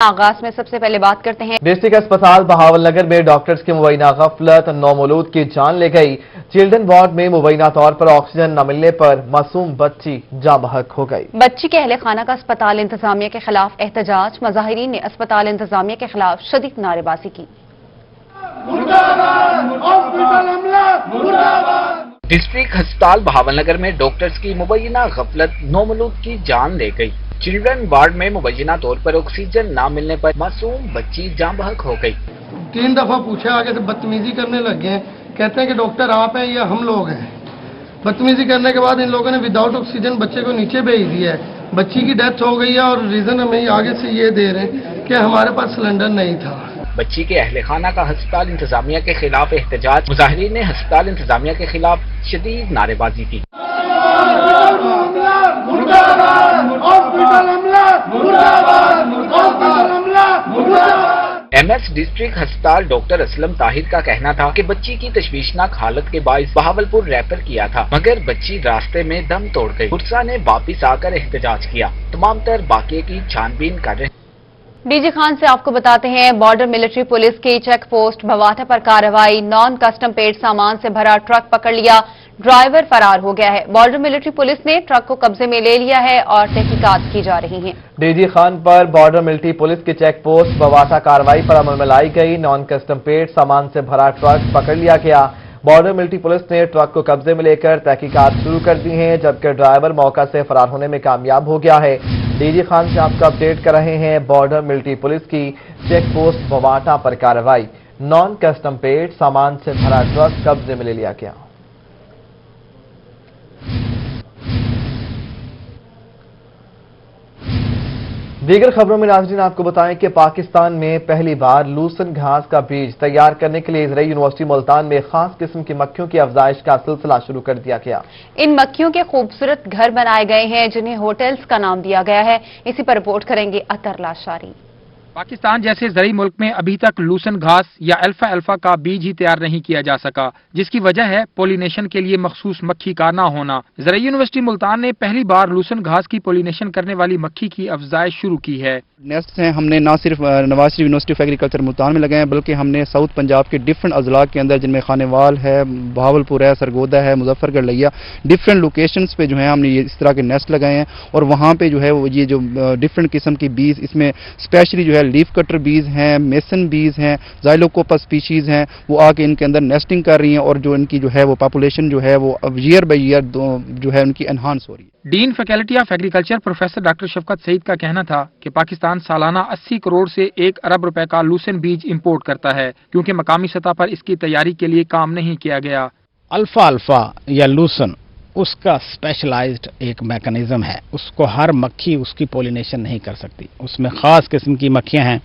आगाज में सबसे पहले बात करते हैं। डिस्ट्रिक्ट अस्पताल बहावल नगर में डॉक्टर्स की मुबैना गफलत नौमौलूद की जान ले गई। चिल्ड्रन वार्ड में मुबैना तौर पर ऑक्सीजन न मिलने पर मासूम बच्ची जाँ बहक हो गई। बच्ची के अहले खाना का अस्पताल इंतजामिया के खिलाफ एहतजाज। मुजाहिरीन ने अस्पताल इंतजामिया के खिलाफ शदीद नारेबाजी की। डिस्ट्रिक्ट अस्पताल बहावलनगर में डॉक्टर्स की मुबैना गफलत नौमौलूद की जान ले गई। चिल्ड्रन वार्ड में मुबैना तौर पर ऑक्सीजन न मिलने पर मासूम बच्ची जाँ बहक हो गई। 3 दफा पूछा, आगे से बदतमीजी करने लगे हैं। कहते हैं कि डॉक्टर आप हैं या हम लोग हैं। बदतमीजी करने के बाद इन लोगों ने विदाउट ऑक्सीजन बच्चे को नीचे भेज दिया है। बच्ची की डेथ हो गई है और रीजन हमें आगे से ये दे रहे हैं कि हमारे पास सिलेंडर नहीं था। बच्ची के अहले खाना का अस्पताल इंतजामिया के खिलाफ एहतजाज। मुजाहिरीन ने अस्पताल इंतजामिया के खिलाफ शदीद नारेबाजी की। MS डिस्ट्रिक्ट अस्पताल डॉक्टर असलम ताहिर का कहना था कि बच्ची की तशवीशनाक हालत के बायस बहावलपुर रेफर किया था, मगर बच्ची रास्ते में दम तोड़ गई। पुरसा ने वापिस आकर एहतजाज किया। तमाम तर बाकी की छानबीन कर रहे। डीजी खान से आपको बताते हैं, बॉर्डर मिलिट्री पुलिस की चेक पोस्ट भवाटा पर कार्रवाई। नॉन कस्टम पेड सामान से भरा ट्रक पकड़ लिया, ड्राइवर फरार हो गया है। बॉर्डर मिलिट्री पुलिस ने ट्रक को कब्जे में ले लिया है और तहकीकात की जा रही है। डीजी खान पर बॉर्डर मिलिट्री पुलिस की चेक पोस्ट भवाटा कार्रवाई पर अमल में लाई गई। नॉन कस्टम पेड सामान से भरा ट्रक पकड़ लिया गया। बॉर्डर मिलिट्री पुलिस ने ट्रक को कब्जे में लेकर तहकीकात शुरू कर दी है, जबकि ड्राइवर मौका से फरार होने में कामयाब हो गया है। डीजी खान से आपको अपडेट कर रहे हैं। बॉर्डर मिलिट्री पुलिस की चेक पोस्ट भवाटा पर कार्रवाई। नॉन कस्टम पेड सामान से भरा ट्रक कब्जे में ले लिया गया। दीगर खबरों में नाज़रीन आपको बताएं कि पाकिस्तान में पहली बार लूसन घास का बीज तैयार करने के लिए इजराइल यूनिवर्सिटी मुल्तान में खास किस्म की मक्खियों की अफजाइश का सिलसिला शुरू कर दिया गया। इन मक्खियों के खूबसूरत घर बनाए गए हैं, जिन्हें होटल्स का नाम दिया गया है। इसी पर रिपोर्ट करेंगे अतर लाशारी। पाकिस्तान जैसे ज़रूरी मुल्क में अभी तक लूसन घास या अल्फा का बीज ही तैयार नहीं किया जा सका, जिसकी वजह है पोलिनेशन के लिए मखसूस मक्खी का ना होना। ज़रूरी यूनिवर्सिटी मुल्तान ने पहली बार लूसन घास की पोलिनेशन करने वाली मक्खी की अफजाइश शुरू की है। नेस्ट हैं हमने ना सिर्फ Nawaz Sharif university of agriculture Multan में लगाए हैं, बल्कि हमने साउथ पंजाब के डिफरेंट अजला के अंदर, जिनमें खानेवाल है, बहावलपुर है, सरगोदा है, मुजफ्फरगढ़, लिया, डिफरेंट लोकेशंस पे जो है हमने ये इस तरह के नेस्ट लगाए हैं। और वहाँ पे जो है वो ये जो डिफरेंट किस्म की बीज, इसमें स्पेशली जो है लीफ कटर बीज हैं, मेसन बीज हैं, जाइलोकोपस स्पीशीज हैं, वो आके इनके अंदर नेस्टिंग कर रही हैं और जो इनकी जो है वो पॉपुलेशन जो है वो ईयर बाई ईयर जो है उनकी एनहांस हो रही है। Dean faculty of agriculture professor doctor Shafqat Saeed का कहना था कि पाकिस्तान सालाना 80 करोड़ से 1 अरब रुपए का लूसन बीज इंपोर्ट करता है, क्योंकि मकामी सतह पर इसकी तैयारी के लिए काम नहीं किया गया। अल्फा या लूसन उसका स्पेशलाइज्ड एक मैकेनिज्म है, उसको हर मक्खी उसकी पोलिनेशन नहीं कर सकती। उसमें ख़ास किस्म की मक्खियां हैं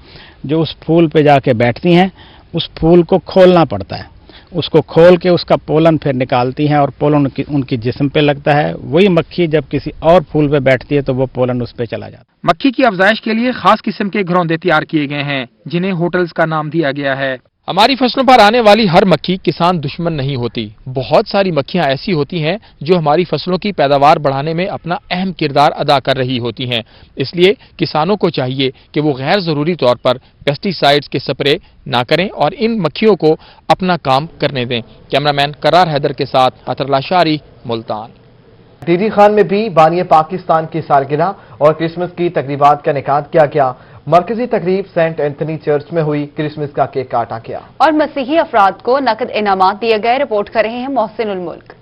जो उस फूल पे जाके बैठती हैं, उस फूल को खोलना पड़ता है, उसको खोल के उसका पोलन फिर निकालती हैं और पोलन उनकी जिस्म पे लगता है। वही मक्खी जब किसी और फूल पे बैठती है तो वो पोलन उस पे चला जाता है। मक्खी की अफजाइश के लिए खास किस्म के घरौंदे तैयार किए गए हैं, जिन्हें होटल्स का नाम दिया गया है। हमारी फसलों पर आने वाली हर मक्खी किसान दुश्मन नहीं होती। बहुत सारी मक्खियां ऐसी होती हैं जो हमारी फसलों की पैदावार बढ़ाने में अपना अहम किरदार अदा कर रही होती हैं। इसलिए किसानों को चाहिए कि वो गैर जरूरी तौर पर पेस्टिसाइड्स के स्प्रे ना करें और इन मक्खियों को अपना काम करने दें। कैमरामैन करार हैदर के साथ अतर लाशारी, मुल्तान। डीजी खान में भी बानिए पाकिस्तान की सालगिरह और क्रिसमस की तकरीबात का इनेकाद किया गया। मरकजी तकरीब सेंट एंथनी चर्च में हुई। क्रिसमस का केक काटा गया और मसीही अफराद को नकद इनामात दिए गए। रिपोर्ट कर रहे हैं मोहसिन उल मुल्क।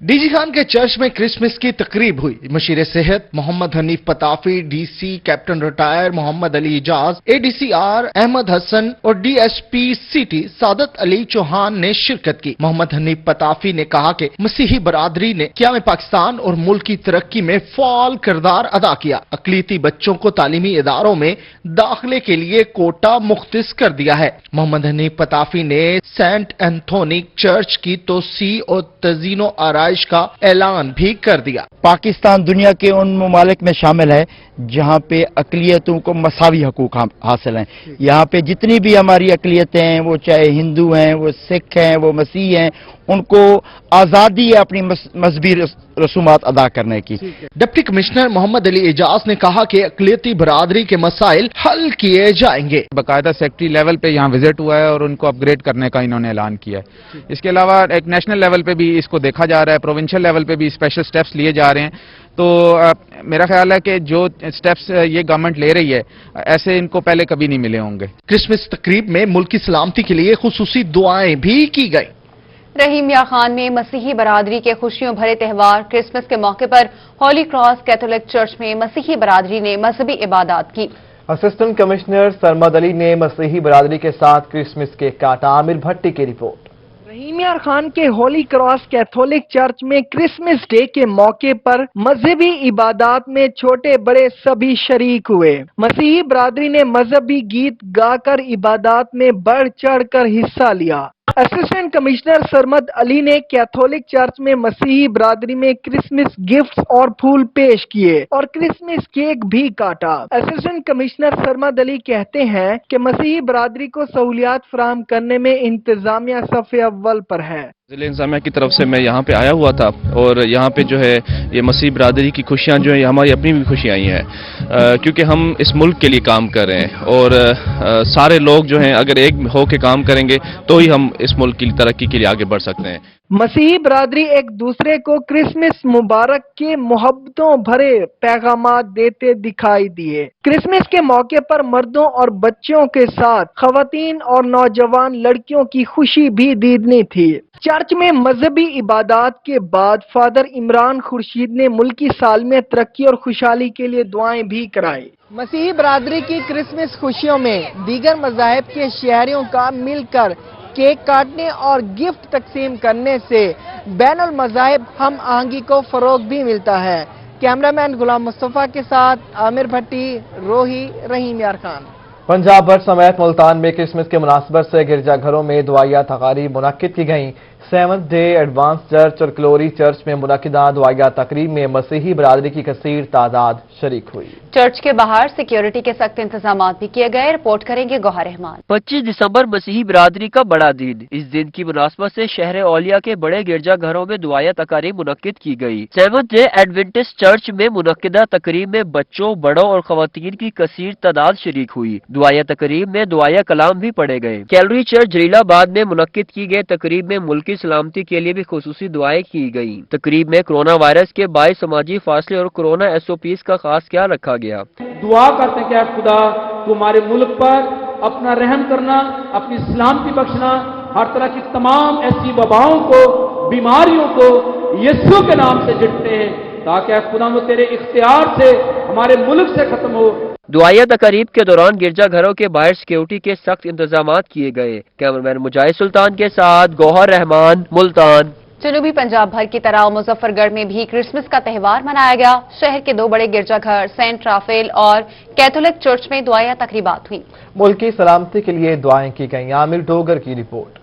डीजी खान के चर्च में क्रिसमस की तकरीब हुई। मशीर सेहत Mohammad Hanif Patafi, DC captain retired Mohammad Ali Ijaz, ADCR Ahmad Hasan और DSP सिटी सादत अली चौहान ने शिरकत की। मोहम्मद हनीफ पताफी ने कहा कि मसीही बरादरी ने क़याम पाकिस्तान और मुल्क की तरक्की में फाल किरदार अदा किया। अकलीती बच्चों को तालीमी इदारों में दाखिले के लिए कोटा मुख्तिस कर दिया है। मोहम्मद हनीफ पताफी ने सेंट एंथोनी चर्च की तोसी और तजीनो आराइश का ऐलान भी कर दिया। पाकिस्तान दुनिया के उन ममालिक में शामिल है जहाँ पे अकलियतों को मसावी हकूक हासिल हैं। यहाँ पे जितनी भी हमारी अकलियतें हैं, वो चाहे हिंदू हैं, वो सिख हैं, वो मसीह हैं, उनको आज़ादी है अपनी मजहबी रसूमात अदा करने की। डिप्टी कमिश्नर मोहम्मद अली एजाज ने कहा कि अक़लियती बरादरी के मसाइल हल किए जाएंगे। बाकायदा सेक्रेटरी लेवल पे यहाँ विजिट हुआ है और उनको अपग्रेड करने का इन्होंने ऐलान किया है। इसके अलावा एक नेशनल लेवल पे भी इसको देखा जा रहा है, प्रोविंशियल लेवल पे भी स्पेशल स्टेप्स लिए जा रहे हैं। तो मेरा ख्याल है कि जो स्टेप्स ये गवर्नमेंट ले रही है ऐसे इनको पहले कभी नहीं मिले होंगे। क्रिसमस तकरीब में मुल्क की सलामती के लिए खुसूसी दुआएं भी की गई। रहीम यार खान में मसीही बरादरी के खुशियों भरे त्यौहार क्रिसमस के मौके पर होली क्रॉस कैथोलिक चर्च में मसीही बरादरी ने मजहबी इबादत की। असिस्टेंट कमिश्नर सरमद अली ने मसीही बरादरी के साथ क्रिसमस केक काटा। आमिर भट्टी की रिपोर्ट। रहीम यार खान के होली क्रॉस कैथोलिक चर्च में क्रिसमस डे के मौके पर मजहबी इबादत में छोटे बड़े सभी शरीक हुए। मसीही बरादरी ने मजहबी गीत गाकर इबादत में बढ़ चढ़ कर हिस्सा लिया। असिस्टेंट कमिश्नर सरमद अली ने कैथोलिक चर्च में मसीही बरादरी में क्रिसमस गिफ्ट्स और फूल पेश किए और क्रिसमस केक भी काटा। असिस्टेंट कमिश्नर सरमद अली कहते हैं कि मसीही बरादरी को सहूलियात फराहम करने में इंतजामिया सफ़े अव्वल पर है। ज़िले इंतजामिया की तरफ से मैं यहाँ पे आया हुआ था और यहाँ पे जो है ये मसीह बरादरी की खुशियाँ जो है हमारी अपनी भी खुशियाँ आई हैं, क्योंकि हम इस मुल्क के लिए काम कर रहे हैं और सारे लोग जो हैं अगर एक हो के काम करेंगे तो ही हम इस मुल्क की तरक्की के लिए आगे बढ़ सकते हैं। मसीही बरादरी एक दूसरे को क्रिसमस मुबारक के मोहब्बतों भरे पैगामात देते दिखाई दिए। क्रिसमस के मौके पर मर्दों और बच्चों के साथ खवातीन और नौजवान लड़कियों की खुशी भी दीदनी थी। चर्च में मजहबी इबादत के बाद फादर इमरान खुर्शीद ने मुल्की साल में तरक्की और खुशहाली के लिए दुआएं भी कराई। मसीही बरादरी की क्रिसमस खुशियों में दीगर मज़ाहिब के शहरियों का मिलकर केक काटने और गिफ्ट तकसीम करने से बैनुल मज़ाहिब हम आहंगी को फरोग भी मिलता है। कैमरामैन गुलाम मुस्तफ़ा के साथ आमिर भट्टी, रोही, रहीम यार खान। पंजाब भर समेत मुल्तान में क्रिसमस के मुनासबत से गिरजाघरों में दुआया तकारीब मुनक्किद की गईं। सेवंथ डे एडवांस चर्च और क्लोरी चर्च में मुनक्किदा दुआया तकरीब में मसीही बरादरी की कसीर तादाद शरीक हुई। चर्च के बाहर सिक्योरिटी के सख्त इंतजाम भी किए गए। रिपोर्ट करेंगे गौहर रहमान। 25 दिसंबर मसीही बरादरी का बड़ा दिन। इस दिन की मुनासबत से शहर औलिया के बड़े गिरजाघरों में दुआया तकारीब मुनक्किद की गई। सेवंथ डे एडवेंटिस्ट चर्च में मुनक्किदा तकरीब में बच्चों, बड़ों और खवातीन की कसीर तादाद शरीक हुई। दुआया तकरीब में दुआया कलाम भी पढ़े गए। कैलरी चर्च जलीलाबाद में मुनक्किद की गई तकरीब में मुल्की सलामती के लिए भी खुसूसी दुआएं की गई। तकरीब में कोरोना वायरस के बायस समाजी फासले और कोरोना SOPs का खास ख्याल रखा गया। दुआ करते हैं कि खुदा तुम्हारे मुल्क पर अपना रहम करना, अपनी सलामती बख्शना, हर तरह की तमाम ऐसी वबाओं को, बीमारियों को यीशु के नाम से झिड़कते हैं ताकि खुदा वो तेरे इख्तियार से हमारे मुल्क से खत्म हो। दुआया तकरीब के दौरान गिरजाघरों के बाहर सिक्योरिटी के सख्त इंतजामात किए गए। कैमरामैन मुजाहिद सुल्तान के साथ गौहर रहमान, मुल्तान। जनूबी पंजाब भर की तरह मुजफ्फरगढ़ में भी क्रिसमस का त्यौहार मनाया गया। शहर के 2 बड़े गिरजाघर सेंट राफेल और कैथोलिक चर्च में दुआया तकरीबात हुई। मुल्क की सलामती के लिए दुआएं की गईं। आमिर डोगर की रिपोर्ट।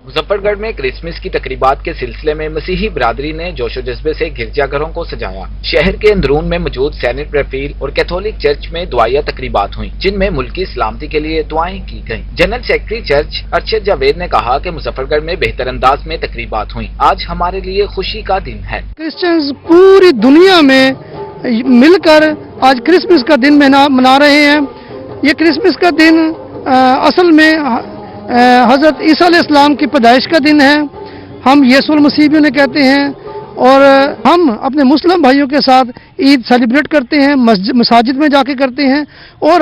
मुजफ्फरगढ़ में क्रिसमस की तकरीबात के सिलसिले में मसीही बरादरी ने जोशो जज्बे से गिरजाघरों को सजाया। शहर के अंदरून में मौजूद सेंट राफेल और कैथोलिक चर्च में दुआया तकरीबात हुई, जिनमें मुल्क की सलामती के लिए दुआएं की गईं। General secretary church Arshad Javed ने कहा कि मुजफ्फरगढ़ में बेहतर अंदाज में तकरीबात हुई। आज हमारे लिए खुशी का दिन है। क्रिश्चियंस पूरी दुनिया में मिलकर आज क्रिसमस का दिन मना रहे हैं। ये क्रिसमस का दिन असल में हजरत ईसा अलैहिस्सलाम की पैदाइश का दिन है। हम यीशु मसीह भी उन्हें कहते हैं और हम अपने मुस्लिम भाइयों के साथ ईद सेलिब्रेट करते हैं, मसाजिद में जाके करते हैं और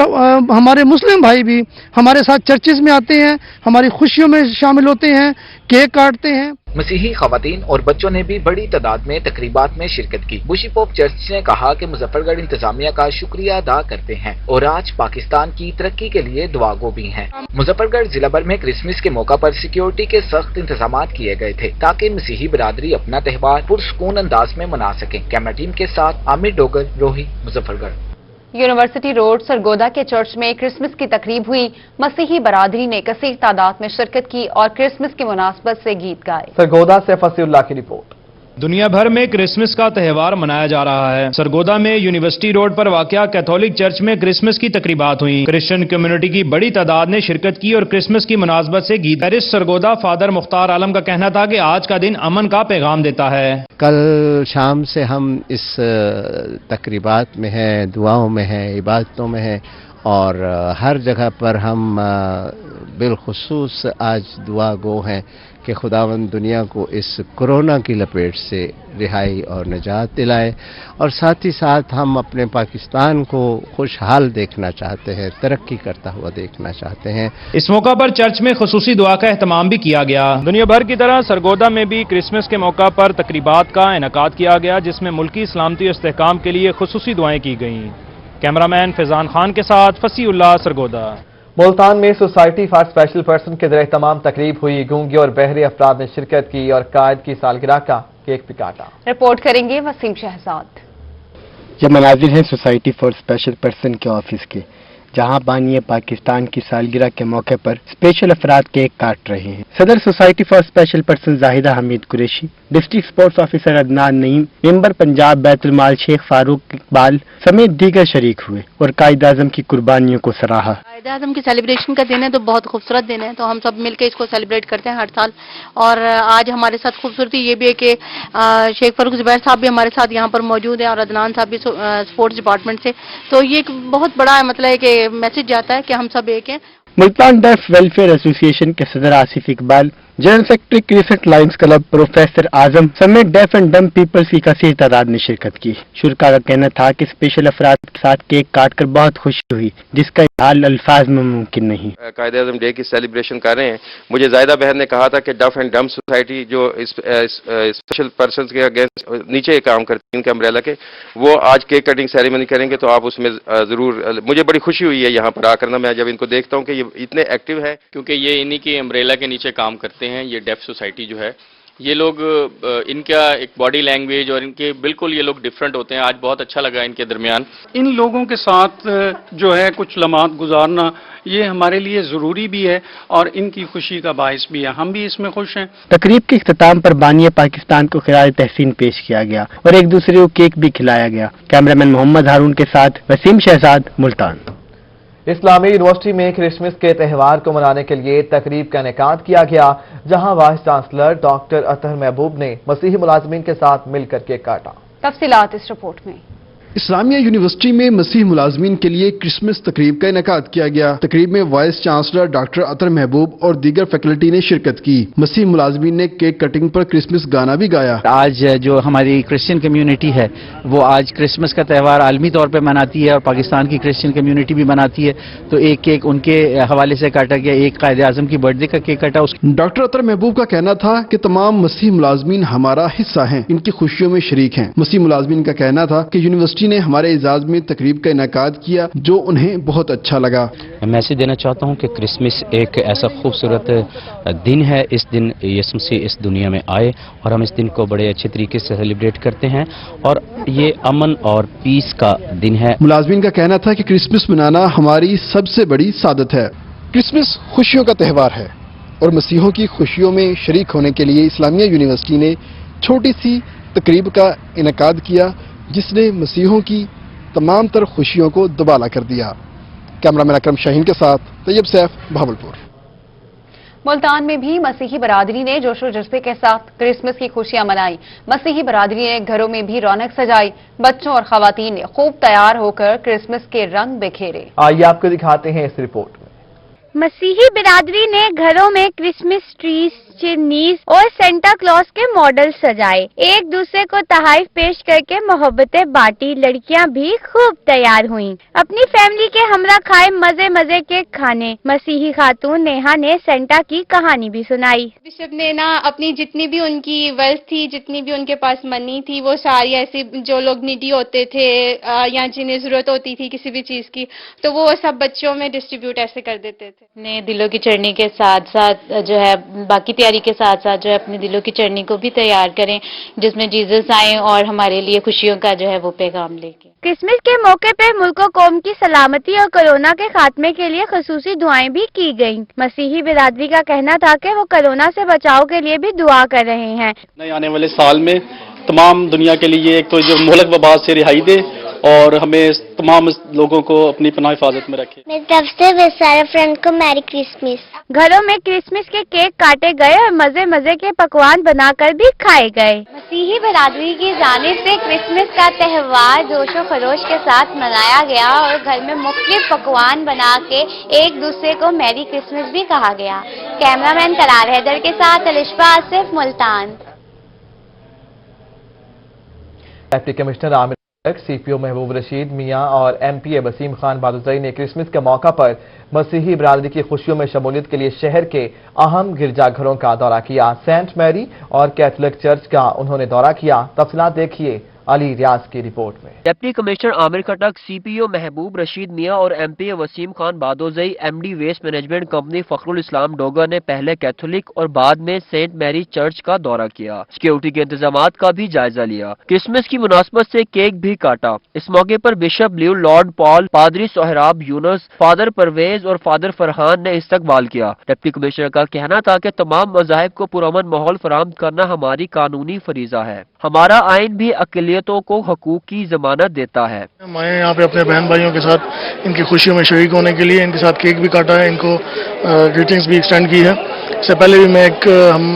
हमारे मुस्लिम भाई भी हमारे साथ चर्चेज में आते हैं, हमारी खुशियों में शामिल होते हैं, केक काटते हैं। मसीही खवातीन और बच्चों ने भी बड़ी तादाद में तकरीबात में शिरकत की। बुशी पोप चर्च ने कहा कि मुजफ्फरगढ़ इंतजामिया का शुक्रिया अदा करते हैं और आज पाकिस्तान की तरक्की के लिए दुआगो भी हैं। मुजफ्फरगढ़ जिला भर में क्रिसमस के मौका पर सिक्योरिटी के सख्त इंतजाम किए गए थे ताकि मसीही बरादरी अपना त्यौहार पुरसुकून अंदाज में मना सके। कैमरा टीम के साथ आमिर डोगर, रोही, मुजफ्फरगढ़। यूनिवर्सिटी रोड सरगोदा के चर्च में क्रिसमस की तकरीब हुई। मसीही बरादरी ने कसीर तादाद में शिरकत की और क्रिसमस की मुनासबत से गीत गाए। सरगोदा से फसीउल्लाह की रिपोर्ट। دنیا بھر میں کرسمس کا تہوار منایا جا رہا ہے۔ سرگودا میں یونیورسٹی روڈ پر واقع کیتھولک چرچ میں کرسمس کی تقریبات ہوئیں۔ کرسچن کمیونٹی کی بڑی تعداد نے شرکت کی اور کرسمس کی مناسبت سے گیت۔ پیرس سرگودا فادر مختار عالم کا کہنا تھا کہ آج کا دن امن کا پیغام دیتا ہے۔ کل شام سے ہم اس تقریبات میں ہیں، دعاؤں میں ہیں، عبادتوں میں ہیں اور ہر جگہ پر ہم بالخصوص آج دعا گو ہیں کہ خداوند دنیا کو اس کورونا کی لپیٹ سے رہائی اور نجات دلائے، اور ساتھ ہی ساتھ ہم اپنے پاکستان کو خوشحال دیکھنا چاہتے ہیں، ترقی کرتا ہوا دیکھنا چاہتے ہیں۔ اس موقع پر چرچ میں خصوصی دعا کا اہتمام بھی کیا گیا۔ دنیا بھر کی طرح سرگودا میں بھی کرسمس کے موقع پر تقریبات کا انعقاد کیا گیا، جس میں ملکی سلامتی و استحکام کے لیے خصوصی دعائیں کی گئیں۔ کیمرامین فیضان خان کے ساتھ فصیح اللہ، سرگودا۔ ملتان میں سوسائٹی فار اسپیشل پرسن کے ذریعے تمام تقریب ہوئی۔ گونگے اور بہرے افراد نے شرکت کی اور قائد کی سالگرہ کا کیک بھی کاٹا۔ رپورٹ کریں گے وسیم شہزاد۔ یہ مناظر ہیں سوسائٹی فار اسپیشل پرسن کے آفس کے، جہاں بانی پاکستان کی سالگرہ کے موقع پر اسپیشل افراد کیک کاٹ رہے ہیں۔ صدر society for special person Zahida Hameed Qureshi, district sports officer Adnan Naeem, member Punjab بیت المال شیخ فاروق اقبال سمیت دیگر شریک ہوئے اور قائد اعظم کی قربانیوں کو سراہا۔ قائد اعظم کی سیلیبریشن کا دن ہے تو بہت خوبصورت دن ہے، تو ہم سب مل کے اس کو سیلیبریٹ کرتے ہیں ہر سال، اور آج ہمارے ساتھ خوبصورتی یہ بھی ہے کہ شیخ فاروق زبیر صاحب بھی ہمارے ساتھ یہاں پر موجود ہیں اور عدنان صاحب بھی اسپورٹس ڈپارٹمنٹ سے، تو یہ ایک بہت بڑا مطلب ہے کہ میسج جاتا ہے کہ ہم سب ایک ہیں۔ ملتان ڈیف ویلفیئر ایسوسی ایشن کے صدر Asif Iqbal, general secretary crest lions club professor Azam سمیت ڈیف اینڈ ڈمب پیپلز کی کثیر تعداد نے شرکت کی۔ شرکاء کا کہنا تھا کہ اسپیشل افراد کے ساتھ کیک کاٹ کر بہت خوشی ہوئی، جس کا اظہار الفاظ میں ممکن نہیں۔ قائد اعظم ڈے کی سیلیبریشن کر رہے ہیں۔ مجھے زاہدہ بہن نے کہا تھا کہ ڈف اینڈ ڈمب سوسائٹی جو اسپیشل پرسنز کے اگینسٹ نیچے کام کرتی ہیں ان کے امبریلا کے، وہ آج کیک کٹنگ سیریمنی کریں گے، تو آپ اس میں ضرور، مجھے بڑی خوشی ہوئی ہے یہاں پر آ کر نا، میں جب ان کو دیکھتا ہوں کہ یہ اتنے ایکٹیو ہے، کیونکہ یہ انہی کی امبریلا کے نیچے کام کرتے ہیں۔ یہ ڈیف سوسائٹی جو ہے، یہ لوگ ان کا ایک باڈی لینگویج اور ان کے بالکل یہ لوگ ڈیفرنٹ ہوتے ہیں۔ آج بہت اچھا لگا ان کے درمیان۔ ان لوگوں کے ساتھ جو ہے کچھ لمحات گزارنا یہ ہمارے لیے ضروری بھی ہے اور ان کی خوشی کا باعث بھی ہے، ہم بھی اس میں خوش ہیں۔ تقریب کے اختتام پر بانی پاکستان کو خراج تحسین پیش کیا گیا اور ایک دوسرے کو کیک بھی کھلایا گیا۔ کیمرامین محمد ہارون کے ساتھ وسیم شہزاد، ملتان۔ اسلامی یونیورسٹی میں کرسمس کے تہوار کو منانے کے لیے تقریب کا انعقاد کیا گیا، جہاں وائس چانسلر ڈاکٹر اطہر محبوب نے مسیحی ملازمین کے ساتھ مل کر کیک کاٹا۔ تفصیلات اس رپورٹ میں۔ اسلامیہ یونیورسٹی میں مسیح ملازمین کے لیے کرسمس تقریب کا انعقاد کیا گیا۔ تقریب میں وائس چانسلر ڈاکٹر اطہر محبوب اور دیگر فیکلٹی نے شرکت کی۔ مسیح ملازمین نے کیک کٹنگ پر کرسمس گانا بھی گایا۔ آج جو ہماری کرسچن کمیونٹی ہے وہ آج کرسمس کا تہوار عالمی طور پہ مناتی ہے اور پاکستان کی کرسچن کمیونٹی بھی مناتی ہے، تو ایک کیک ان کے حوالے سے کاٹا گیا، ایک قائد اعظم کی برتھ ڈے کا کیک کاٹا۔ ڈاکٹر اطہر محبوب کا کہنا تھا کہ تمام مسیح ملازمین ہمارا حصہ ہیں، ان کی خوشیوں میں شریک ہیں۔ مسیح ملازمین کا کہنا تھا کہ یونیورسٹی نے ہمارے اعزاز میں تقریب کا انعقاد کیا جو انہیں بہت اچھا لگا۔ میں میسج دینا چاہتا ہوں کہ کرسمس ایک ایسا خوبصورت دن ہے، اس دن یسوع مسیح اس دنیا میں آئے اور ہم اس دن کو بڑے اچھے طریقے سے سیلیبریٹ کرتے ہیں اور یہ امن اور پیس کا دن ہے۔ ملازمین کا کہنا تھا کہ کرسمس منانا ہماری سب سے بڑی سعادت ہے۔ کرسمس خوشیوں کا تہوار ہے اور مسیحوں کی خوشیوں میں شریک ہونے کے لیے اسلامیہ یونیورسٹی نے چھوٹی سی تقریب کا انعقاد کیا، جس نے مسیحوں کی تمام تر خوشیوں کو دوبالا کر دیا۔ کیمرامین اکرم شاہین کے ساتھ طیب سیف، بہاولپور۔ ملتان میں بھی مسیحی برادری نے جوش و جذبے کے ساتھ کرسمس کی خوشیاں منائی۔ مسیحی برادری نے گھروں میں بھی رونق سجائی، بچوں اور خواتین نے خوب تیار ہو کر کرسمس کے رنگ بکھیرے۔ آئیے آپ کو دکھاتے ہیں اس رپورٹ میں۔ مسیحی برادری نے گھروں میں کرسمس ٹریز، چمنیز اور سینٹا کلوز کے ماڈل سجائے، ایک دوسرے کو تحائف پیش کر کے محبتیں بانٹی۔ لڑکیاں بھی خوب تیار ہوئیں، اپنی فیملی کے ہمراہ کھائے مزے مزے کے کھانے۔ مسیحی خاتون نیہا نے سینٹا کی کہانی بھی سنائی۔ بشپ نے اپنی جتنی بھی ان کی ویلتھ تھی، جتنی بھی ان کے پاس منی تھی، وہ ساری ایسی جو لوگ نیڈی ہوتے تھے یا جنہیں ضرورت ہوتی تھی کسی بھی چیز کی، تو وہ سب بچوں میں ڈسٹریبیوٹ ایسے کر دیتے تھے۔ اپنے دلوں کی چرنی کے ساتھ ساتھ جو ہے باقی तैयारी के साथ साथ जो है अपने दिलों की चरनी को भी तैयार करें, जिसमें जीसस आए और हमारे लिए खुशियों का जो है वो पैगाम लेके। क्रिसमस के मौके पर मुल्क और कौम की सलामती और कोरोना के खात्मे के लिए खसूसी दुआएं भी की गयी। मसीही बिरादरी का कहना था कि वो कोरोना से बचाव के लिए भी दुआ कर रहे हैं। नए आने वाले साल में तमाम दुनिया के लिए एक तो जो मुल्क वबा से रिहाई दे और हमें तमाम लोगों को अपनी पनाह हिफाजत में रखे। मेरी तरफ से मेरे सारे फ्रेंड को मैरी क्रिसमस। घरों में क्रिसमस के केक काटे गए और मजे मजे के पकवान बनाकर भी खाए गए। मसीही बिरादरी की जानिब से क्रिसमस का त्यौहार जोशो खरोश के साथ मनाया गया और घर में मुख्तलिफ पकवान बना के एक दूसरे को मैरी क्रिसमस भी कहा गया। कैमरामैन करार हैदर के साथ Alisha Asif, Multan. Deputy commissioner Aamir, CPO Mehboob Rasheed Mian और एमपीए वसीम खान बादुजई ने क्रिसमस के मौका पर मसीही बिरादरी की खुशियों में शमूलियत के लिए शहर के अहम गिरजाघरों का दौरा किया। सेंट मैरी और कैथोलिक चर्च का उन्होंने दौरा किया। तफसीलात देखिए अली रियाज की रिपोर्ट में। Deputy commissioner Aamir Khattak, CPO Mehboob Rasheed Mian और MPA Waseem Khan Badozai, MD waste management company Fakhrul Islam Dogar ने पहले कैथोलिक और बाद में सेंट मैरी चर्च का दौरा किया। सिक्योरिटी के इंतजामात का भी जायजा लिया। क्रिसमस की मुनासबत से केक भी काटा। इस मौके पर बिशप लियो लॉर्ड पॉल, पादरी सोहराब यूनुस, फादर परवेज और फादर फरहान ने इस्तकबाल किया। डिप्टी कमिश्नर का कहना था कि तमाम मज़ाहिब को पुरअमन माहौल फराहम करना हमारी कानूनी फरीजा है। हमारा आइन भी अक़लियतों को हकूक की जमानत देता है। मैं यहाँ पे अपने बहन भाइयों के साथ इनकी खुशियों में शरीक होने के लिए इनके साथ केक भी काटा है, इनको ग्रीटिंग्स भी एक्सटेंड की है। इससे पहले भी मैं हम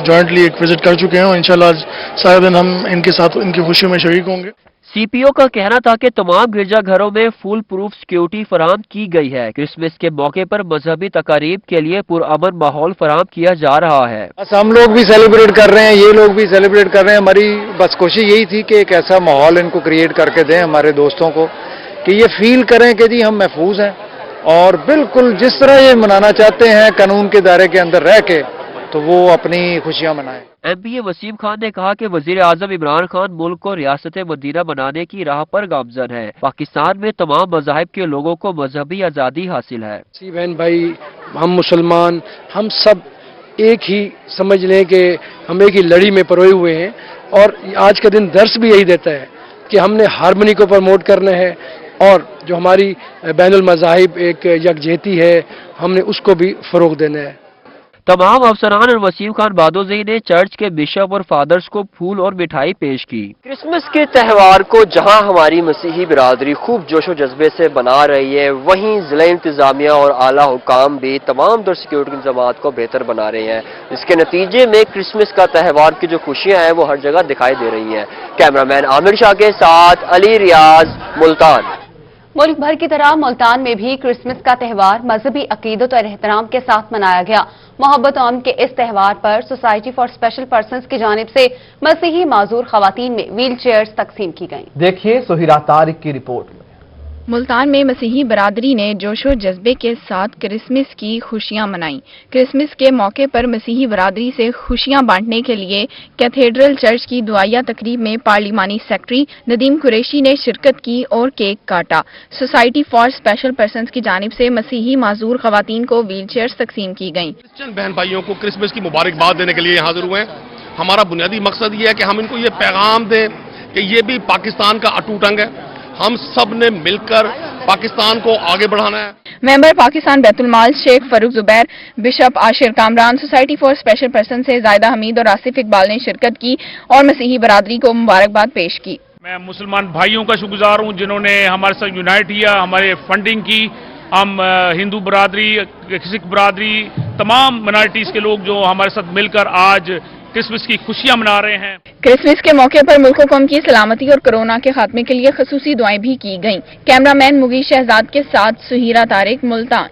जॉइंटली एक विजिट कर चुके हैं और इंशाल्लाह सारे दिन हम इनके साथ इनकी खुशियों में शरीक होंगे। सीपीओ का कहना था कि तमाम गिरजाघरों में फुल प्रूफ सिक्योरिटी फराहम की गई है। क्रिसमस के मौके पर मजहबी तकारीब के लिए पुरअमन माहौल फराहम किया जा रहा है। बस हम लोग भी सेलिब्रेट कर रहे हैं, ये लोग भी सेलिब्रेट कर रहे हैं। हमारी बस कोशिश यही थी कि एक ऐसा माहौल इनको क्रिएट करके दें हमारे दोस्तों को कि ये फील करें कि जी हम महफूज हैं और बिल्कुल जिस तरह ये मनाना चाहते हैं कानून के दायरे के अंदर रह के, तो वो अपनी खुशियां मनाएं। एमपीए वसीम खान ने कहा कि वजीर आजम इमरान खान मुल्क को रियासत मदीना बनाने की राह पर गामजन है। पाकिस्तान में तमाम मज़ाहिब के लोगों को मजहबी आज़ादी हासिल है। बहन भाई, हम मुसलमान, हम सब एक ही समझ लें कि हम एक ही लड़ी में परोए हुए हैं और आज का दिन दर्स भी यही देता है कि हमने हारमोनी को प्रमोट करना है और जो हमारी बैनुल मज़ाहिब एक यकजहती है हमने उसको भी फरोग देना है। तमाम अफसरान और वसीम खान बादोजई ने चर्च के बिशप और फादर्स को फूल और मिठाई पेश की। क्रिसमस के त्यौहार को जहां हमारी मसीही बिरादरी खूब जोशो जज्बे से मना रही है, वहीं जिला इंतजामिया और आला हुकाम भी तमाम तर सिक्योरिटी इंतजाम को बेहतर बना रहे हैं। इसके नतीजे में क्रिसमस का त्यौहार की जो खुशियां हैं वो हर जगह दिखाई दे रही हैं। कैमरामैन आमिर शाह के साथ अली रियाज, मुल्तान। मुल्क भर की तरह मुल्तान में भी क्रिसमस का त्यौहार मजहबी अकीदत और एहतराम के साथ मनाया गया। मोहब्बत आम के इस त्यौहार पर सोसाइटी फॉर स्पेशल पर्सन्स की जानिब से मसीही माजूर खवातीन में व्हील चेयर्स तकसीम की गईं। देखिए सुहिरा तारिक की रिपोर्ट में। मुल्तान में मसीही बरादरी ने जोशो जज्बे के साथ क्रिसमस की खुशियां मनाई। क्रिसमस के मौके पर मसीही बरादरी से खुशियां बांटने के लिए कैथेड्रल चर्च की दुआया तकरीब में पार्लिमानी सेक्रेटरी नदीम कुरैशी ने शिरकत की और केक काटा। सोसाइटी फॉर स्पेशल पर्सन्स की जानिब से मसीही माजूर खवातीन को व्हील चेयर्स तकसीम की गईं। क्रिश्चियन बहन भाइयों को क्रिसमस की मुबारकबाद देने के लिए यहाँ हाजिर हुए हैं। हमारा बुनियादी मकसद ये है कि हम इनको ये पैगाम दें कि ये भी पाकिस्तान का अटूट अंग है, हम सब ने मिलकर पाकिस्तान को आगे बढ़ाना है। Member Pakistan Baitul Mal Sheikh Farooq Zubair, bishop Ashir Kamran, society for special person से जायदा हमीद और आसिफ इकबाल ने शिरकत की और मसीही बरादरी को मुबारकबाद पेश की। मैं मुसलमान भाइयों का शुक्रगुजार हूँ जिन्होंने हमारे साथ यूनाइट किया, हमारे फंडिंग की। हम हिंदू बरादरी, सिख बरादरी, तमाम माइनॉरिटीज के लोग जो हमारे साथ मिलकर आज क्रिसमस की खुशियां मना रहे हैं। क्रिसमस के मौके पर मुल्क कौम की सलामती और कोरोना के खात्मे के लिए खसूसी दुआएं भी की गईं। कैमरामैन मुगी शहजाद के साथ सुहीरा तारिक, मुल्तान।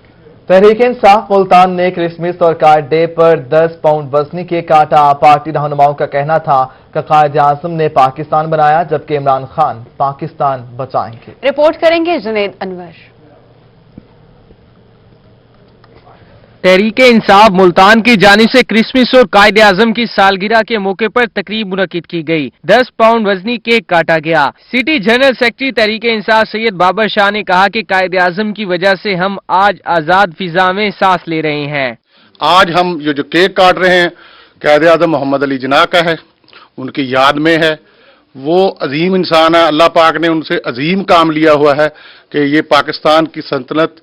तहरीक इंसाफ मुल्तान ने क्रिसमस और कार्ड डे पर 10 पाउंड वजनी केक काटा। पार्टी रहनुमाओं का कहना था कि कायद आज़म ने पाकिस्तान बनाया जबकि इमरान खान पाकिस्तान बचाएंगे। रिपोर्ट करेंगे जुनेद अनवर। तहरीक इंसाफ मुल्तान की जानिब से क्रिसमस और कायद आज़म की सालगिरह के मौके पर तकरीब मुनक्किद की गई। 10 पाउंड वजनी केक काटा गया। City general secretary Tehreek Insaf Syed Babar Shah ने कहा कि कायद आज़म की वजह से हम आज आजाद फिजा में सांस ले रहे हैं। آج ہم یہ جو کیک کاٹ رہے ہیں قائد اعظم محمد علی جناح کا ہے، ان کی یاد میں ہے. وہ عظیم انسان ہے، اللہ پاک نے ان سے عظیم کام لیا ہوا ہے کہ یہ پاکستان کی سلطنت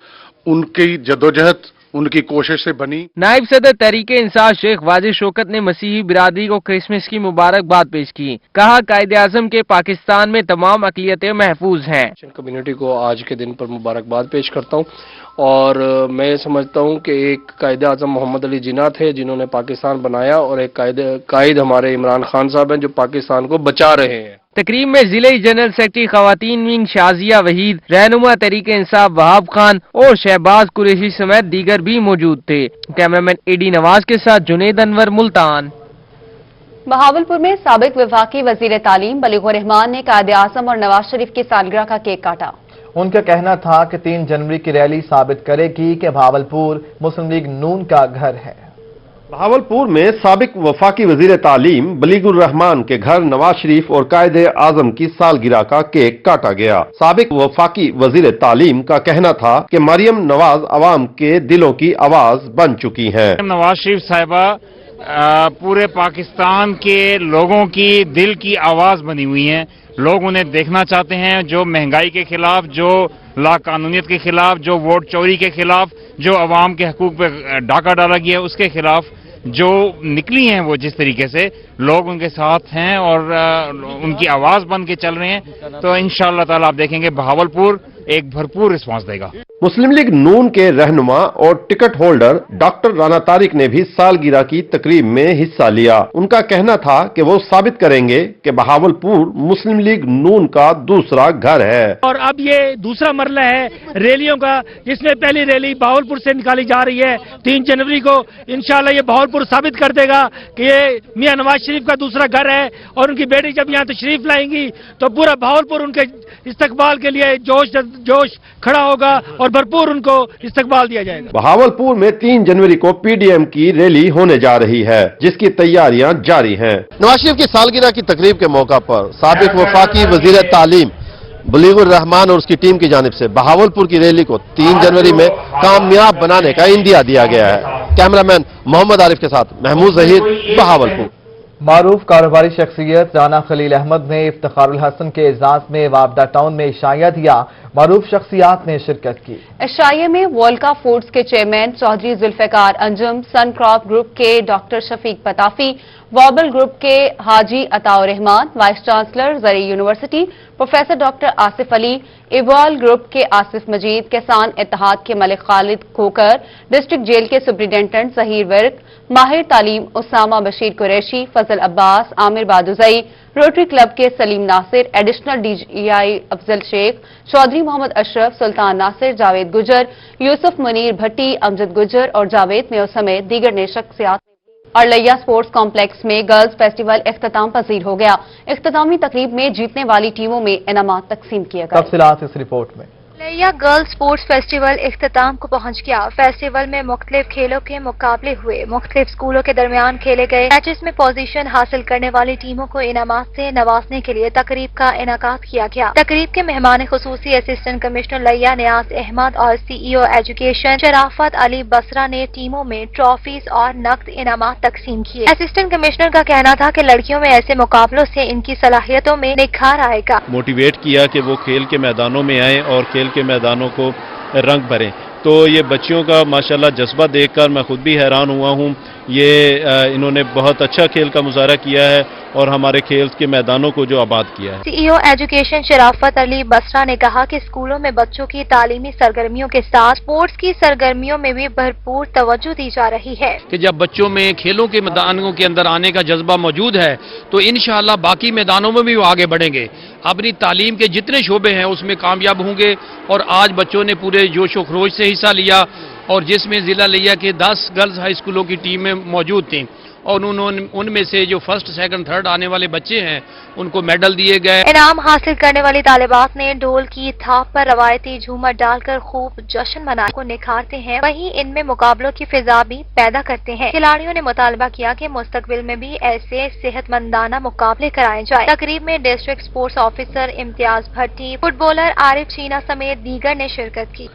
ان کی جدوجہد، ان کی کوشش سے بنی. نائب صدر تحریک انصاف شیخ واجد شوکت نے مسیحی برادری کو کرسمس کی مبارکباد پیش کی. کہا قائد اعظم کے پاکستان میں تمام اقلیتیں محفوظ ہیں. کمیونٹی کو آج کے دن پر مبارکباد پیش کرتا ہوں، اور میں سمجھتا ہوں کہ ایک قائد اعظم محمد علی جناح تھے جنہوں نے پاکستان بنایا، اور ایک قائد ہمارے عمران خان صاحب ہیں جو پاکستان کو بچا رہے ہیں. تقریب میں ضلع جنرل سیکرٹری خواتین ونگ شازیہ وحید، رہنما تحریک انصاف وہاب خان اور شہباز قریشی سمیت دیگر بھی موجود تھے. کیمرامین اے ڈی نواز کے ساتھ جنید انور، ملتان. بہاولپور میں سابق وفاقی وزیر تعلیم بلیغ الرحمان نے قائد اعظم اور نواز شریف کی سالگرہ کا کیک کاٹا. ان کا کہنا تھا کہ 3 جنوری کی ریلی ثابت کرے گی کہ بہاولپور مسلم لیگ نون کا گھر ہے. بہاولپور میں سابق وفاقی وزیر تعلیم بلیغ الرحمان کے گھر نواز شریف اور قائد اعظم کی سالگرہ کا کیک کاٹا گیا. سابق وفاقی وزیر تعلیم کا کہنا تھا کہ مریم نواز عوام کے دلوں کی آواز بن چکی ہیں. نواز شریف صاحبہ پورے پاکستان کے لوگوں کی دل کی آواز بنی ہوئی ہیں. لوگ انہیں دیکھنا چاہتے ہیں، جو مہنگائی کے خلاف، جو لا قانونیت کے خلاف، جو ووٹ چوری کے خلاف، جو عوام کے حقوق پہ ڈاکہ ڈالا گیا ہے اس کے خلاف جو نکلی ہیں. وہ جس طریقے سے لوگ ان کے ساتھ ہیں اور ان کی آواز بن کے چل رہے ہیں، تو انشاءاللہ تعالی آپ دیکھیں گے بہاولپور ایک بھرپور رسپانس دے گا. مسلم لیگ نون کے رہنما اور ticket holder doctor Rana Tariq نے بھی سالگرہ کی تقریب میں حصہ لیا. ان کا کہنا تھا کہ وہ ثابت کریں گے کہ بہاولپور مسلم لیگ نون کا دوسرا گھر ہے. اور اب یہ دوسرا مرحلہ ہے ریلیوں کا، جس میں پہلی ریلی بہاولپور سے نکالی جا رہی ہے 3 جنوری کو. انشاءاللہ یہ بہاولپور ثابت کر دے گا کہ یہ میاں نواز شریف کا دوسرا گھر ہے، اور ان کی بیٹی جب یہاں تشریف لائیں گی تو پورا بہاولپور ان کے استقبال کے لیے جوش کھڑا ہوگا اور بھرپور ان کو استقبال دیا جائے گا. بہاولپور میں 3 جنوری کو پی ڈی ایم کی ریلی ہونے جا رہی ہے، جس کی تیاریاں جاری ہیں. نواز شریف کی سالگرہ کی تقریب کے موقع پر سابق وفاقی وزیر تعلیم بلیغ الرحمان اور اس کی ٹیم کی جانب سے بہاولپور کی ریلی کو 3 جنوری میں کامیاب بنانے کا عندیہ دیا گیا ہے. کیمرامین محمد عارف کے ساتھ محمود ظہیر، بہاولپور. معروف کاروباری شخصیت رانا خلیل احمد نے افتخار الحسن کے اعزاز میں وابدہ ٹاؤن میں عشائیہ دیا. معروف شخصیات نے شرکت کی. عشائیہ میں وولکا فوڈز کے چیئرمین چودھری ذوالفقار انجم، سن کراپ گروپ کے ڈاکٹر شفیق پتافی، وابل گروپ کے حاجی عطاء الرحمان، وائس چانسلر زرعی یونیورسٹی پروفیسر ڈاکٹر آصف علی، ایوال گروپ کے آصف مجید، کسان اتحاد کے ملک خالد کھوکر، ڈسٹرکٹ جیل کے سپرنٹینڈنٹ ظہیر ورک، ماہر تعلیم اسامہ بشیر قریشی، فضل عباس، عامر بادوزئی، روٹری کلب کے سلیم ناصر، ایڈیشنل ڈی جی آئی افضل شیخ، چودھری محمد اشرف، سلطان ناصر، جاوید گجر، یوسف منیر بھٹی، امجد گجر اور جاوید میو سمیت دیگر نے شخصیات. اور لیا سپورٹس کمپلیکس میں گرلز فیسٹیول اختتام پذیر ہو گیا. اختتامی تقریب میں جیتنے والی ٹیموں میں انعامات تقسیم کیے گئے. تفصیلات اس رپورٹ میں. لیا گرلز سپورٹس فیسٹیول اختتام کو پہنچ گیا. فیسٹیول میں مختلف کھیلوں کے مقابلے ہوئے. مختلف اسکولوں کے درمیان کھیلے گئے میچز میں پوزیشن حاصل کرنے والی ٹیموں کو انعامات سے نوازنے کے لیے تقریب کا انعقاد کیا گیا. تقریب کے مہمان خصوصی اسسٹنٹ کمشنر لیا نیاز احمد اور سی ای او ایجوکیشن شرافت علی بسرا نے ٹیموں میں ٹرافیز اور نقد انعامات تقسیم کیے. اسسٹنٹ کمشنر کا کہنا تھا کہ لڑکیوں میں ایسے مقابلوں سے ان کی صلاحیتوں میں نکھار آئے گا. موٹیویٹ کیا کہ وہ کھیل کے میدانوں میں آئیں اور کھیل کے میدانوں کو رنگ بھریں. تو یہ بچیوں کا ماشاءاللہ جذبہ دیکھ کر میں خود بھی حیران ہوا ہوں. یہ انہوں نے بہت اچھا کھیل کا مظاہرہ کیا ہے اور ہمارے کھیل کے میدانوں کو جو آباد کیا ہے. سی ای او ایجوکیشن شرافت علی بسرا نے کہا کہ اسکولوں میں بچوں کی تعلیمی سرگرمیوں کے ساتھ اسپورٹس کی سرگرمیوں میں بھی بھرپور توجہ دی جا رہی ہے. کہ جب بچوں میں کھیلوں کے میدانوں کے اندر آنے کا جذبہ موجود ہے تو انشاءاللہ باقی میدانوں میں بھی وہ آگے بڑھیں گے. اپنی تعلیم کے جتنے شعبے ہیں اس میں کامیاب ہوں گے. اور آج بچوں نے پورے جوش و خروش سے حصہ لیا اور جس میں ضلع لیا کہ 10 گرلز ہائی اسکولوں کی ٹیمیں موجود تھیں اور ان میں سے جو فرسٹ سیکنڈ تھرڈ آنے والے بچے ہیں ان کو میڈل دیے گئے. انعام حاصل کرنے والی طالبات نے ڈھول کی تھاپ پر روایتی جھومر ڈال کر خوب جشن منانے کو نکھارتے ہیں. وہیں ان میں مقابلوں کی فضا بھی پیدا کرتے ہیں. کھلاڑیوں نے مطالبہ کیا کہ مستقبل میں بھی ایسے صحت مندانہ مقابلے کرائے جائیں. تقریب میں ڈسٹرکٹ اسپورٹس آفیسر امتیاز بھٹی، فٹ بالر عارف چینا سمیت دیگر نے شرکت کی.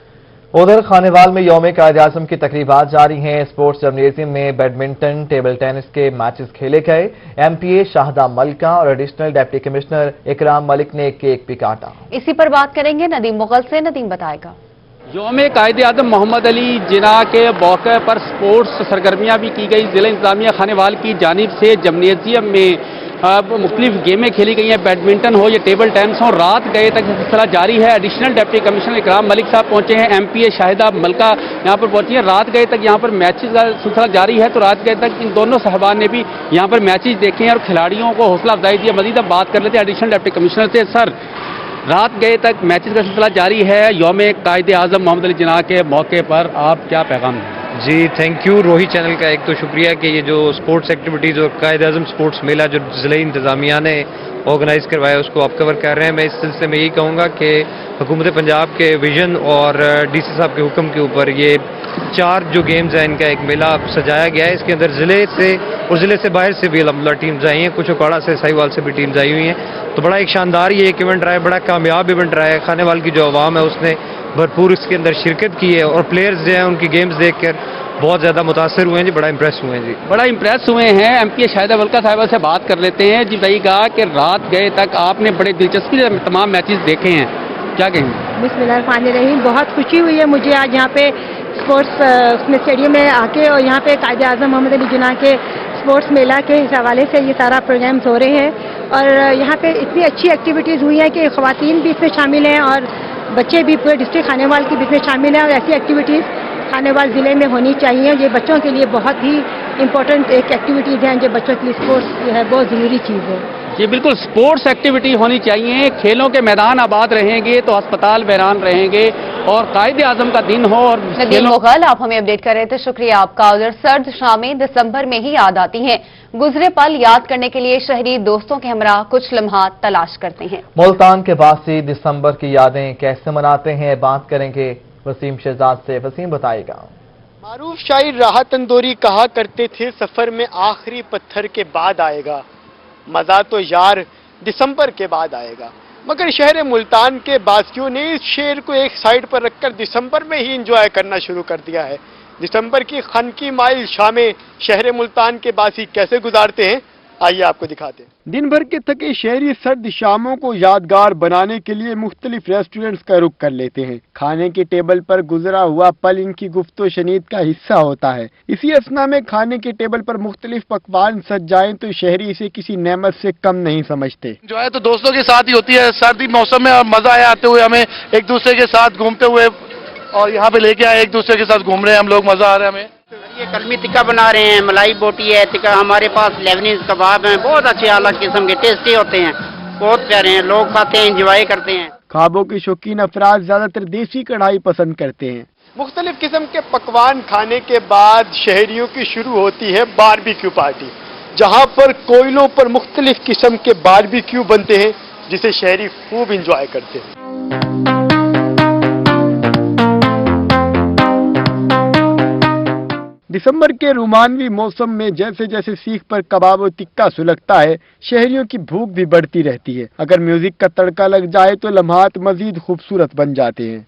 उधर खानेवाल में यौम कायद-ए-आज़म की तकरीबात जारी हैं। स्पोर्ट्स जिम्नेजियम में बैडमिंटन, टेबल टेनिस के मैचेस खेले गए। एमपीए शाहिदा मलिका और एडिशनल डिप्टी कमिश्नर इकराम मलिक ने केक भी काटा। इसी पर बात करेंगे नदीम मुगल से। नदीम बताएगा। यौम कायद-ए-आज़म मोहम्मद अली जिना के मौके पर स्पोर्ट्स सरगर्मियां भी की गई। जिला इंतजामिया खानेवाल की जानिब से जिम्नेजियम में मुख्तलिफ गेमें खेली गई हैं। बैडमिंटन हो या टेबल टेनिस हो, रात गए तक सिलसिला जारी है। एडिशनल डिप्टी कमिश्नर इकराम मलिक साहब पहुंचे हैं। एमपीए शाहिदा मलिका यहाँ पर पहुंची हैं। रात गए तक यहाँ पर मैचेस का सिलसिला जारी है, तो रात गए तक इन दोनों साहबान ने भी यहाँ पर मैचेस देखे हैं और खिलाड़ियों को हौसला अफजाई दी है। मजीद अब बात कर लेते हैं एडिशनल डिप्टी कमिश्नर से। सर, रात गए तक मैचेस का सिलसिला जारी है, यौम कायद-ए-आज़म मोहम्मद अली जिना के मौके पर आप क्या पैगाम दें? जी थैंक यू। रोहित चैनल का एक तो शुक्रिया कि ये जो स्पोर्ट्स एक्टिविटीज़ और कायद-ए-आज़म स्पोर्ट्स मेला जो ज़िला इंतज़ामिया ने ऑर्गेनाइज करवाया उसको आप कवर कर रहे हैं। मैं इस सिलसिले में यही कहूँगा कि हुकूमत पंजाब के विजन और डीसी साहब के हुक्म के ऊपर ये 4 जो गेम्स हैं इनका एक मेला सजाया गया है। इसके अंदर ज़िले से और ज़िले से बाहर से भी अलहमदुलिल्लाह टीम्स आई हैं, कुछ अखाड़ा से, साहिवाल से भी टीम्स आई हुई हैं। तो बड़ा एक शानदार ये एक इवेंट रहा है, बड़ा कामयाब इवेंट रहा है। खानेवाल की जो अवाम है उसने भरपूर इसके अंदर शिरकत की है और प्लेयर्स जो हैं उनकी गेम्स देख कर बहुत ज़्यादा मुतासर हुए हैं जी, बड़ा इंप्रेस हुए हैं जी। बड़ा इंप्रेस हुए हैं। एमपीए शाहिदा मलिका साहिबा से बात कर लेते हैं जी। भाई कहा कि रात गए तक आपने बड़े दिलचस्पी से तमाम मैचेस देखे हैं, क्या कहेंगे? बिस्मिल्लाहिर्रहमानिर्रहीम। बहुत खुशी हुई है मुझे आज यहाँ पे स्पोर्ट्स उसमें स्टेडियम में आके और यहाँ पे कायद-ए-आज़म मोहम्मद अली जिना के स्पोर्ट्स मेला के हवाले से ये सारा प्रोग्राम्स हो रहे हैं और यहाँ पे इतनी अच्छी एक्टिविटीज़ हुई हैं कि ख़वातीन भी इसमें शामिल हैं और बच्चे भी पूरे डिस्ट्रिक्ट खानेवाल की भी इसमें शामिल हैं और ऐसी एक्टिविटीज़ खानेवाल ज़िले में होनी चाहिए। ये बच्चों के लिए बहुत ही इम्पोर्टेंट एक एक्टिविटीज़ हैं जो बच्चों के लिए स्पोर्ट्स जो है बहुत ज़रूरी चीज़ है। ये बिल्कुल स्पोर्ट्स एक्टिविटी होनी चाहिए। खेलों के मैदान आबाद रहेंगे तो अस्पताल वीरान रहेंगे और कायद-ए-आज़म का दिन हो। और नदीम मुगल, आप हमें अपडेट कर रहे थे, शुक्रिया आपका। उधर सर्द शामें दिसंबर में ही याद आती हैं। गुजरे पल याद करने के लिए शहरी दोस्तों के हमरा कुछ लम्हात तलाश करते हैं। मुल्तान के बासी दिसंबर की यादें कैसे मनाते हैं, बात करेंगे वसीम शहजाद से। वसीम बताएगा। मारूफ शायर राहत तंदूरी कहा करते थे, सफर में आखिरी पत्थर के बाद आएगा, मजा तो यार दिसंबर के बाद आएगा। मगर शहर मुल्तान के बासियों ने इस शेर को एक साइड पर रखकर दिसंबर में ही एंजॉय करना शुरू कर दिया है। दिसंबर की खनकी माइल शामें शहर मुल्तान के बासी कैसे गुजारते हैं, आइए आपको दिखाते हैं। दिन भर के थके शहरी सर्द शामों को यादगार बनाने के लिए मुख्तलिफ रेस्टोरेंट्स का रुख कर लेते हैं। खाने के टेबल पर गुजरा हुआ पल इनकी गुफ्तो शनीद का हिस्सा होता है। इसी असना में खाने के टेबल पर मुख्तलिफ पकवान सज जाएं तो शहरी इसे किसी नेमत से कम नहीं समझते। जो है तो दोस्तों के साथ ही होती है। सर्दी मौसम में मजा आया आते हुए, हमें एक दूसरे के साथ घूमते हुए और यहाँ पे लेके आए, एक दूसरे के साथ घूम रहे हैं हम लोग, मजा आ रहा है हमें। ये कलमी टिक्का बना रहे हैं, मलाई बोटी है, टिक्का, हमारे पास लेबनीज कबाब हैं, बहुत अच्छे अलग किस्म के टेस्टी होते हैं, बहुत प्यारे हैं, लोग खाते हैं, एंजॉय करते हैं। ख्वाबों के शौकीन अफराद ज्यादातर देसी कढ़ाई पसंद करते हैं। मुख्तलिफ किस्म के पकवान खाने के बाद शहरियों की शुरू होती है बारबेक्यू पार्टी, जहाँ पर कोयलों पर मुख्तलिफ किस्म के बारबेक्यू बनते हैं जिसे शहरी खूब इंजॉय करते हैं। दिसंबर के रोमानवी मौसम में जैसे जैसे सीख पर कबाब और टिक्का सुलगता है, शहरियों की भूख भी बढ़ती रहती है। अगर म्यूजिक का तड़का लग जाए तो लम्हात मजीद खूबसूरत बन जाते हैं।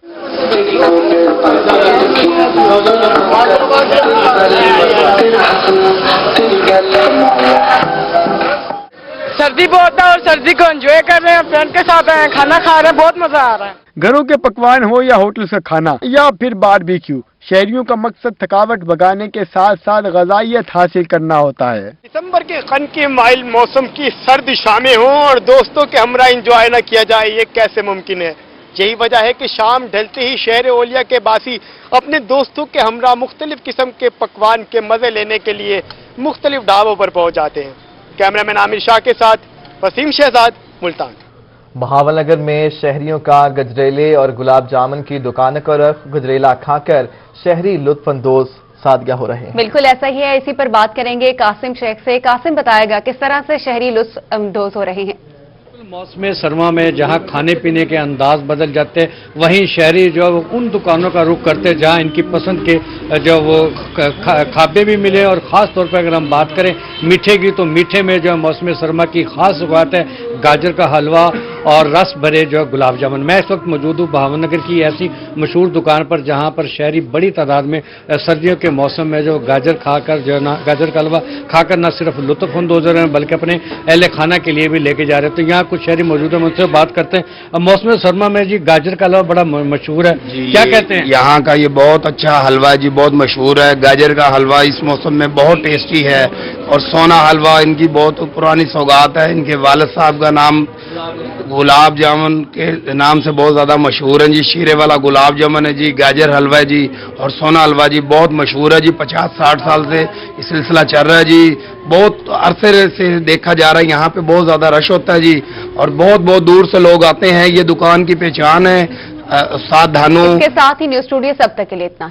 सर्दी बहुत है और सर्दी को एंजॉय कर रहे हैं, फ्रेंड के साथ आए हैं, खाना खा रहे हैं, बहुत मजा आ रहा है। घरों के पकवान हो या होटल का खाना या फिर बारबेक्यू, शहरियों का मकसद थकावट भगाने के साथ साथ ग़िज़ाइयत हासिल करना होता है। दिसंबर के खनकी माइल मौसम की सर्द शामें हों और दोस्तों के हमरा एंजॉय न किया जाए, ये कैसे मुमकिन है। यही वजह है कि शाम ढलते ही शहर ओलिया के बासी अपने दोस्तों के हमरा मुख्तलिफ किस्म के पकवान के मजे लेने के लिए मुख्तलिफ ढाबों पर पहुंच जाते हैं। कैमरामैन आमिर शाह के साथ वसीम शहजाद, मुल्तान। बहावलनगर में शहरियों का गजरेले और गुलाब जामुन की दुकानों का रुख, गजरेला खाकर शहरी लुत्फानंदोज सादगा हो रहे हैं। बिल्कुल ऐसा ही है। इसी पर बात करेंगे कासिम शेख से। कासिम बताएगा किस तरह से शहरी लुत्फानंदोज हो रहे हैं। मौसम सरमा में जहां खाने पीने के अंदाज बदल जाते हैं, वहीं शहरी जो उन दुकानों का रुख करते हैं जहां इनकी पसंद के जो वो खाबे भी मिले। और ख़ास तौर पर अगर हम बात करें मीठे की, तो मीठे में जो मौसम सरमा की ख़ास बात है गाजर का हलवा और रस भरे जो गुलाब जामुन। मैं इस वक्त मौजूद हूँ भावनगर की ऐसी मशहूर दुकान पर जहाँ पर शहरी बड़ी तादाद में सर्दियों के मौसम में जो गाजर खाकर जो ना गाजर का हलवा खाकर न सिर्फ लुत्फ अंदोज हो रहे हैं बल्कि अपने अहले खाना के लिए भी लेके जा रहे हैं। तो यहाँ कुछ शहरी मौजूद है, मुझसे बात करते हैं। अब मौसम सरमा में जी गाजर का हलवा बड़ा मशहूर है, क्या कहते हैं? यहाँ का ये बहुत अच्छा हलवा जी, बहुत मशहूर है। गाजर का हलवा इस मौसम में बहुत टेस्टी है। और सोना हलवा इनकी बहुत पुरानी सौगात है। इनके वालिद साहब का नाम गुलाब जामुन के नाम से बहुत ज्यादा मशहूर है जी। शीरे वाला गुलाब जामुन है जी, गाजर हलवा है जी, और सोना हलवा जी बहुत मशहूर है जी। 50-60 साल से ये सिलसिला चल रहा है जी। बहुत अरसे से देखा जा रहा है, यहाँ पे बहुत ज्यादा रश होता है जी, और बहुत बहुत दूर से लोग आते हैं। ये दुकान की पहचान है। उस्ताद धानू। इसके साथ ही न्यूज स्टूडियो सब तक के लिए इतना।